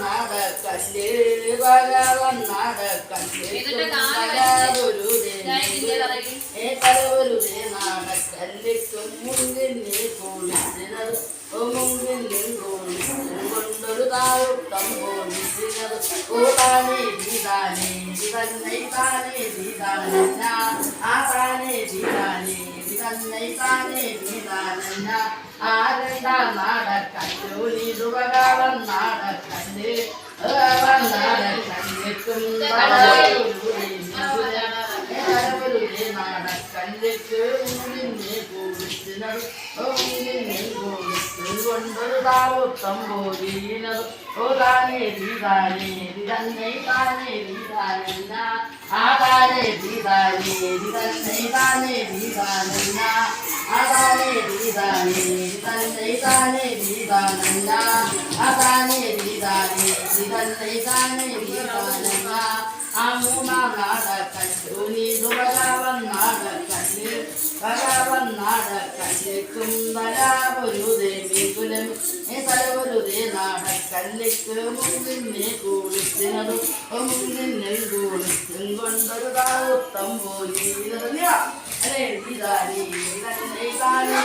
നടക്കല്ലേ ഭഗവൻ നടക്കല്ലേ കലവരുതേ നടക്കല്ലിക്കും മുങ്കിന്നെ കുളിച്ചിനത് മുങ്കിന്നും കുളിച്ചും കൊണ്ടൊരു താഴുട്ടം പോലിച്ചിനത് ഓ താനേ ദീതാനേ തന്നെ താനേ ദീതാന ആ താനേ ദീതാനേ തന്നെ താനേ ദീതാന ആരണ്ടാം നടക്കല്ലോ നീതു ഭഗവൻ നടക്കല്ലേ നടക്കല്ലിക്കും നടക്കല്ലിക്ക് മുന്നിന്നെ കുളിച്ചിനത് മുന്നിന്നെ കുളിച്ചും കൊണ്ടൊരു താവുത്തം പോലീനത് ഓ താനേ ദീതാനേ തന്നെ താനേ ദീതാന ആ താനേ ദീതാനേ തന്നെ താനേ ദീതാന ആ താനേ ദീതാനേ തന്നെ താനേ ദീതാന ആ താനേ ദീതാനേ തന്നെ താനേ ദീതാന ആ മൂന്നാം നടക്കല്ലു നീതു ഭഗവൻ നടക്കല്ല് ഭഗവൻ നടക്കല്ല് കുന്തലാപൊരു ദേവികുലം തലവരുതേ നടക്കല്ലിക്ക് മുന്നിന്നെ കുളിച്ചിനതു മുന്നിന്നിൽ കുളിച്ചും കൊണ്ടൊരു താവുത്തം പോലീ അല്ലേ ഇതാനേ തന്നെ താനേ